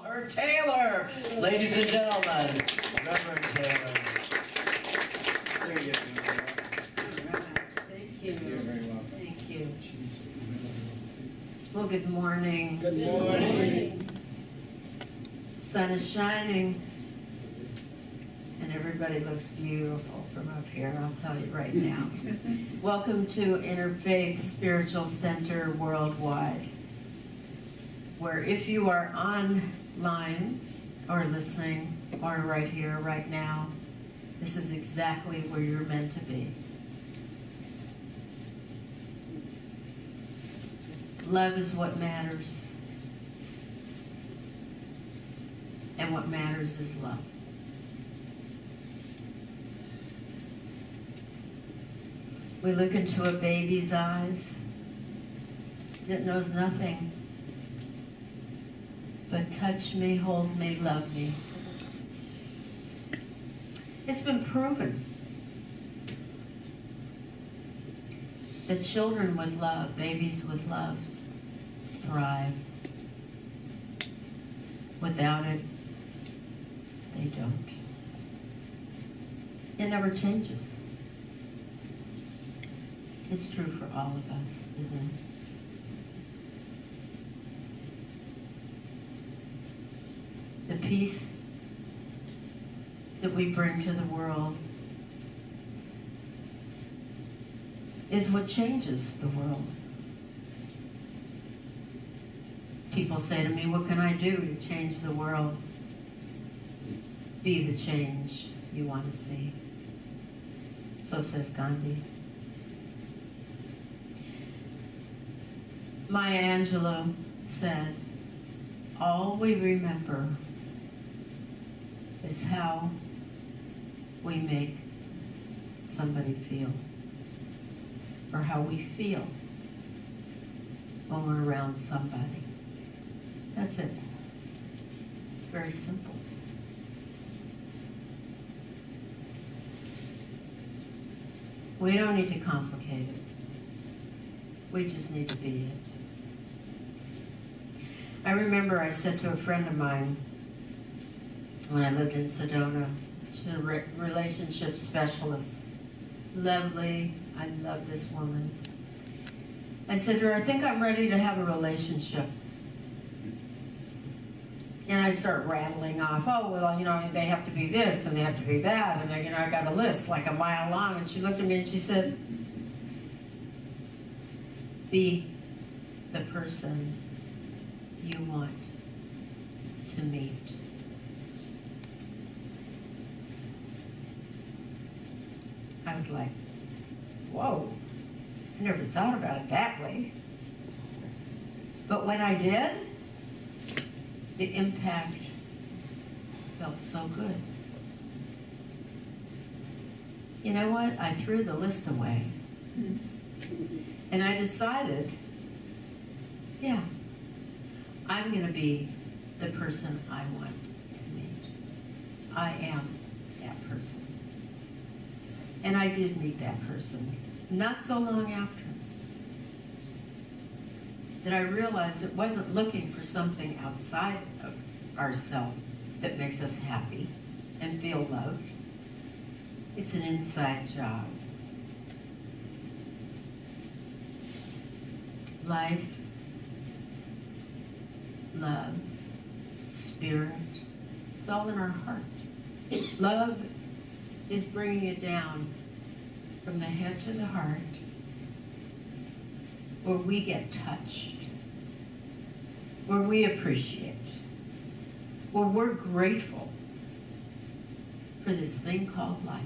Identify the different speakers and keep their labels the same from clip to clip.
Speaker 1: Her Taylor, ladies and gentlemen, Reverend Taylor.
Speaker 2: There you go.
Speaker 3: Thank you.
Speaker 2: You're very welcome.
Speaker 3: Thank you. Well, good morning.
Speaker 2: Good morning.
Speaker 3: Sun is shining, and everybody looks beautiful from up here, I'll tell you right now. Welcome to Interfaith Spiritual Center Worldwide, where if you are online or listening or right here, right now, this is exactly where you're meant to be. Love is what matters. And what matters is love. We look into a baby's eyes that knows nothing but touch me, hold me, love me. It's been proven that children with love, babies with loves, thrive. Without it, they don't. It never changes. It's true for all of us, isn't it? The peace that we bring to the world is what changes the world. People say to me, what can I do to change the world? Be the change you want to see. So says Gandhi. Maya Angelou said, all we remember is how we make somebody feel, or how we feel when we're around somebody. That's it. It's very simple. We don't need to complicate it. We just need to be it. I remember I said to a friend of mine when I lived in Sedona, she's a relationship specialist. Lovely. I love this woman. I said to her, I think I'm ready to have a relationship. And I start rattling off, oh, well, you know, they have to be this and they have to be that. And, you know, I got a list like a mile long. And she looked at me and she said, be the person you want to meet. I was like, whoa, I never thought about it that way. But when I did, the impact felt so good. You know what? I threw the list away. And I decided, yeah, I'm going to be the person I want to meet. I am that person. And I did meet that person not so long after that I realized it wasn't looking for something outside of ourselves that makes us happy and feel loved. It's an inside job. Life, love, spirit, it's all in our heart. Love is bringing it down from the head to the heart, where we get touched, where we appreciate, where we're grateful for this thing called life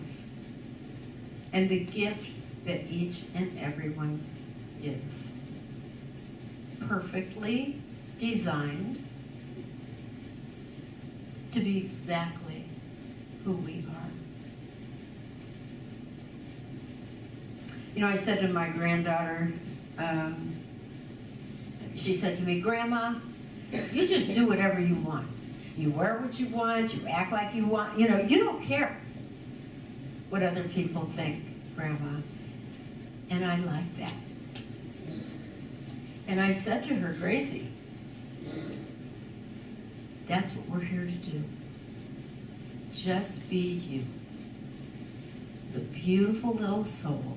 Speaker 3: and the gift that each and everyone is. Perfectly designed to be exactly who we are. You know, I said to my granddaughter, she said to me, Grandma, you just do whatever you want. You wear what you want, you act like you want, you know, you don't care what other people think, Grandma. And I like that. And I said to her, Gracie, That's what we're here to do. Just be you. The beautiful little soul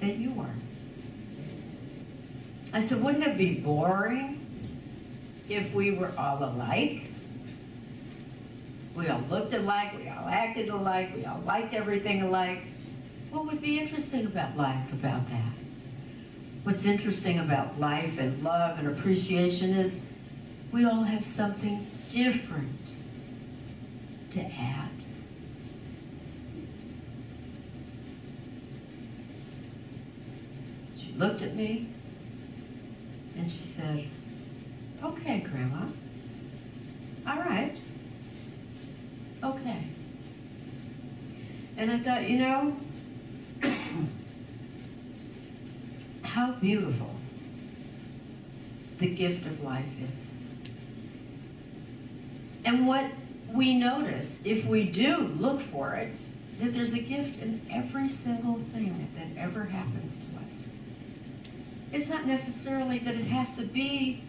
Speaker 3: that you are. I said, wouldn't it be boring if we were all alike? We all looked alike, we all acted alike, we all liked everything alike. What would be interesting about life about that? What's interesting about life and love and appreciation is we all have something different to add. She looked at me and she said, okay, Grandma. All right. Okay. And I thought, you know, how beautiful the gift of life is. And what we notice, if we do look for it, that there's a gift in every single thing that ever happens to us. It's not necessarily that it has to be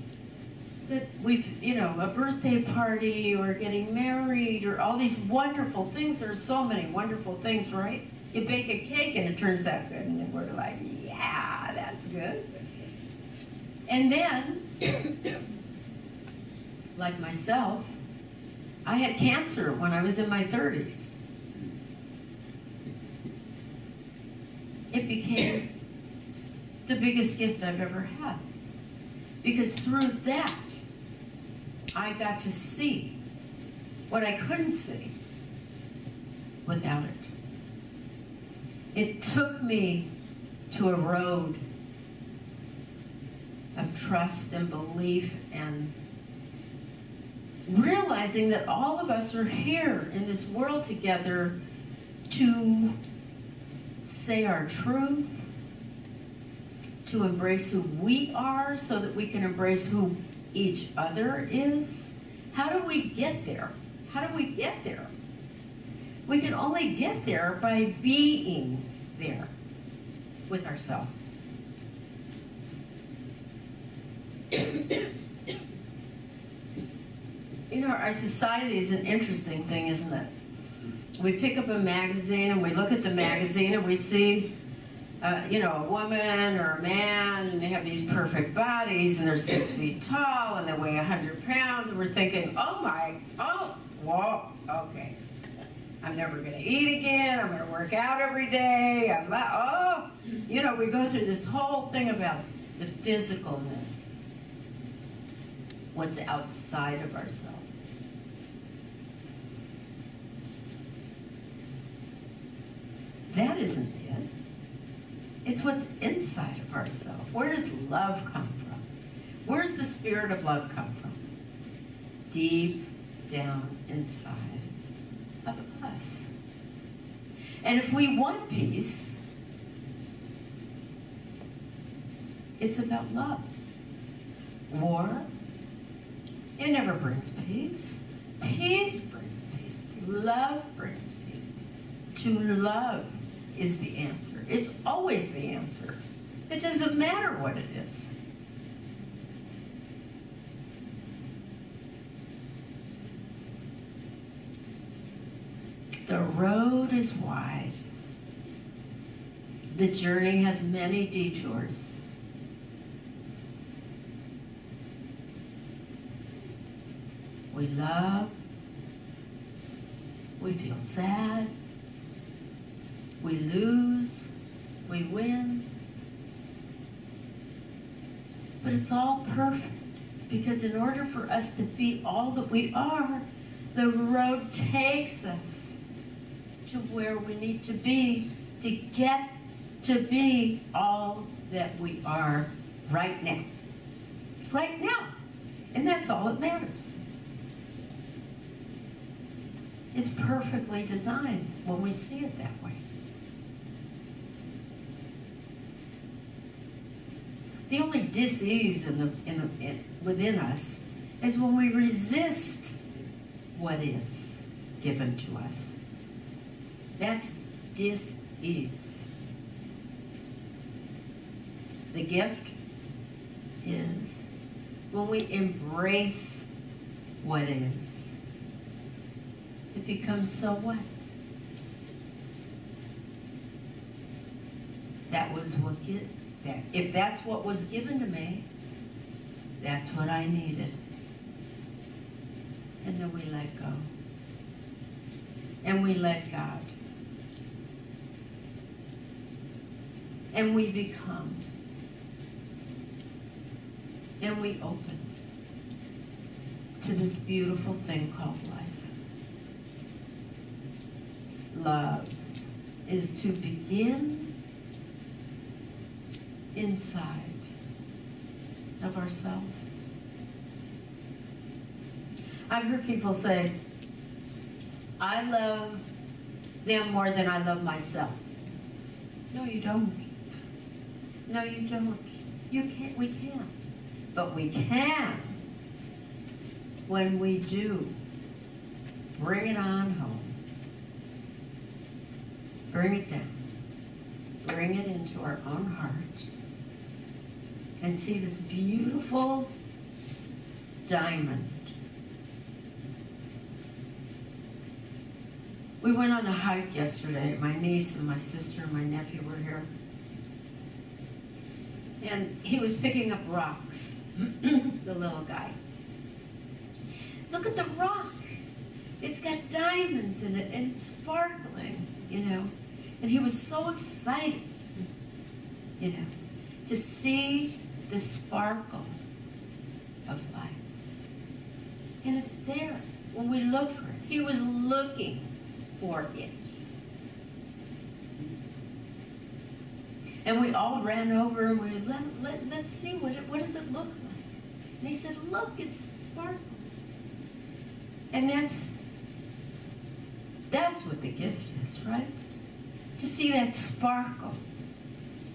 Speaker 3: that we've, you know, a birthday party or getting married or all these wonderful things. There are so many wonderful things, right? You bake a cake and it turns out good and then we're like, yeah, that's good. And then, like myself, I had cancer when I was in my 30s. It became the biggest gift I've ever had. Because through that, I got to see what I couldn't see without it. It took me to a road of trust and belief and realizing that all of us are here in this world together to say our truth, to embrace who we are so that we can embrace who each other is. How do we get there? How do we get there? We can only get there by being there with ourselves. You know, our society is an interesting thing, isn't it? We pick up a magazine and we look at the magazine and we see you know, a woman or a man, and they have these perfect bodies, and they're 6 feet tall, and they weigh 100 pounds, and we're thinking, whoa, okay. I'm never going to eat again, I'm going to work out every day, you know, we go through this whole thing about the physicalness, what's outside of ourselves. That isn't it. It's what's inside of ourselves. Where does love come from? Where's the spirit of love come from? Deep down inside of us. And if we want peace, it's about love. War, it never brings peace. Peace brings peace. Love brings peace. To love is the answer. It's always the answer. It doesn't matter what it is. The road is wide. The journey has many detours. We love. We feel sad. We lose, we win, but it's all perfect because in order for us to be all that we are, the road takes us to where we need to be to get to be all that we are right now. Right now. And that's all that matters. It's perfectly designed when we see it that way. The only dis-ease within us is when we resist what is given to us. That's dis-ease. The gift is when we embrace what is. It becomes so what? That was what if that's what was given to me, that's what I needed. And then we let go. And we let God. And we become. And we open to this beautiful thing called life. Love is to begin inside of ourselves. I've heard people say, I love them more than I love myself. No, you don't. No, you don't. You can't. We can't. But we can when we do. Bring it on home. Bring it down. Bring it into our own heart. And see this beautiful diamond. We went on a hike yesterday. My niece and my sister and my nephew were here. And he was picking up rocks, the little guy. Look at the rock. It's got diamonds in it and it's sparkling, you know. And he was so excited, you know, to see the sparkle of life. And it's there when we look for it. He was looking for it. And we all ran over and we let's see what does it look like. And he said, look, it sparkles. And that's what the gift is, right? To see that sparkle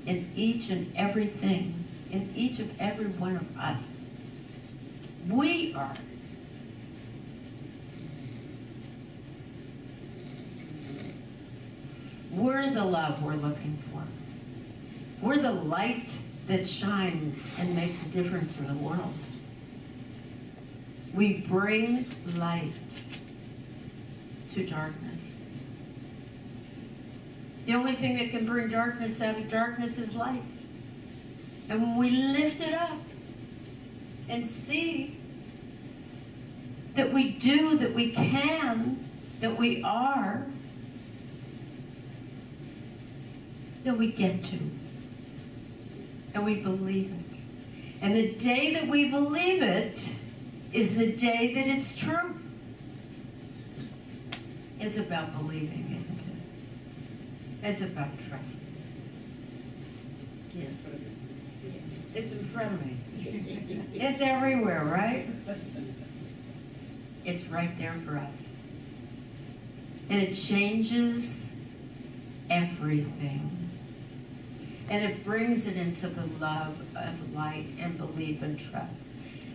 Speaker 3: in each and everything, in each of every one of us. We are. We're the love we're looking for. We're the light that shines and makes a difference in the world. We bring light to darkness. The only thing that can bring darkness out of darkness is light. And when we lift it up and see that we do, that we can, that we are, then we get to. And we believe it. And the day that we believe it is the day that it's true. It's about believing, isn't it? It's about trusting. Yeah. It's in front of me. It's everywhere, right? It's right there for us. And it changes everything. And it brings it into the love of light and belief and trust.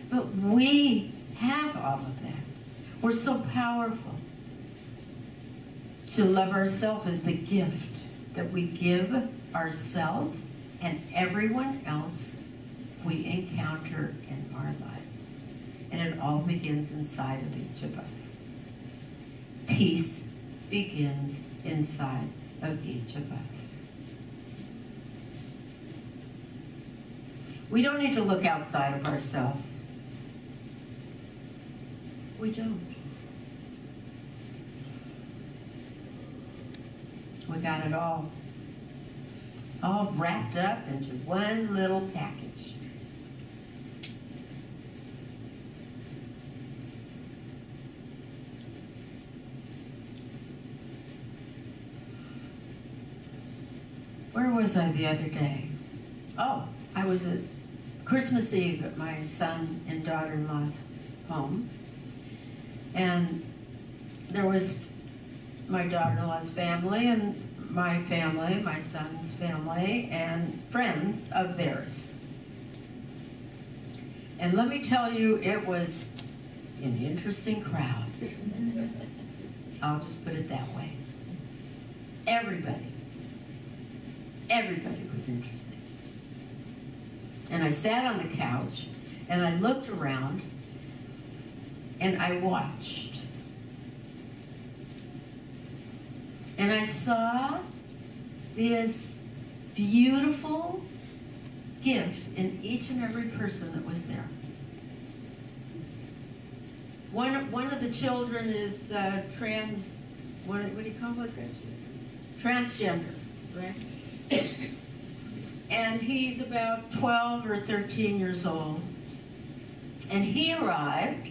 Speaker 3: But we have all of that. We're so powerful. To love ourselves is the gift that we give ourselves and everyone else we encounter in our life. And it all begins inside of each of us. Peace begins inside of each of us. We don't need to look outside of ourselves. We don't. We got it all wrapped up into one little package. Where was I the other day? Oh, I was at Christmas Eve at my son and daughter-in-law's home. And there was my daughter-in-law's family and my family, my son's family, and friends of theirs. And let me tell you, it was an interesting crowd. I'll just put it that way. Everybody was interesting. And I sat on the couch and I looked around and I watched. And I saw this beautiful gift in each and every person that was there. One of the children is what do you call it? Transgender, right? And he's about 12 or 13 years old. And he arrived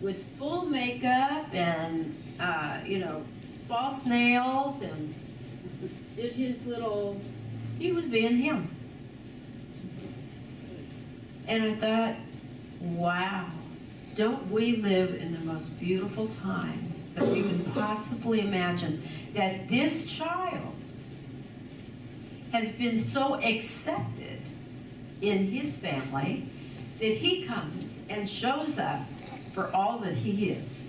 Speaker 3: with full makeup and, false nails, and did his he was being him. And I thought, wow, don't we live in the most beautiful time that we can possibly imagine, that this child has been so accepted in his family that he comes and shows up for all that he is.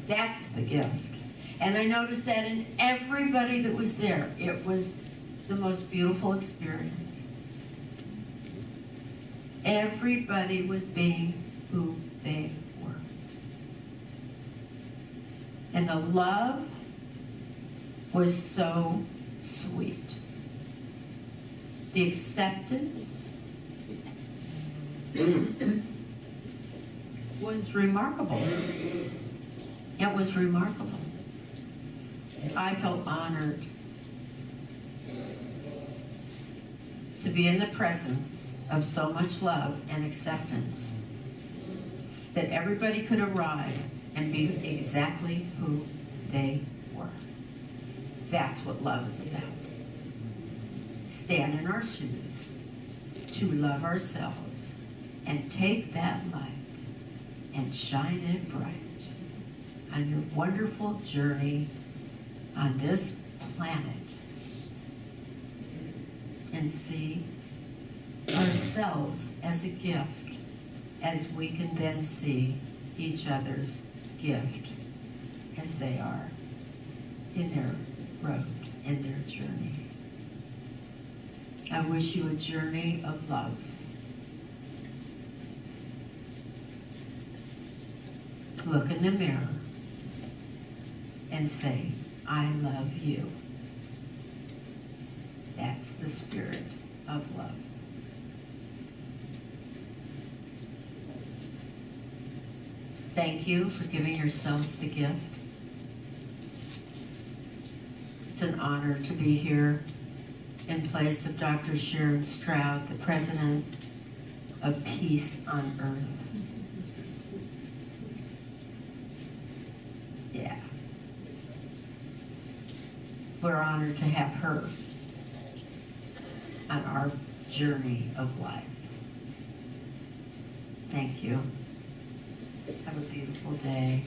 Speaker 3: That's the gift. And I noticed that in everybody that was there. It was the most beautiful experience. Everybody was being who they were. And the love was so sweet. The acceptance was remarkable. It was remarkable. I felt honored to be in the presence of so much love and acceptance that everybody could arrive and be exactly who they were. That's what love is about. Stand in our shoes to love ourselves and take that light and shine it bright on your wonderful journey on this planet, and see ourselves as a gift as we can then see each other's gift as they are in their road, in their journey. I wish you a journey of love. Look in the mirror and say, I love you. That's the spirit of love. Thank you for giving yourself the gift. It's an honor to be here in place of Dr. Sharon Stroud, the President of Peace on Earth. Yeah. We're honored to have her on our journey of life. Thank you. Have a beautiful day.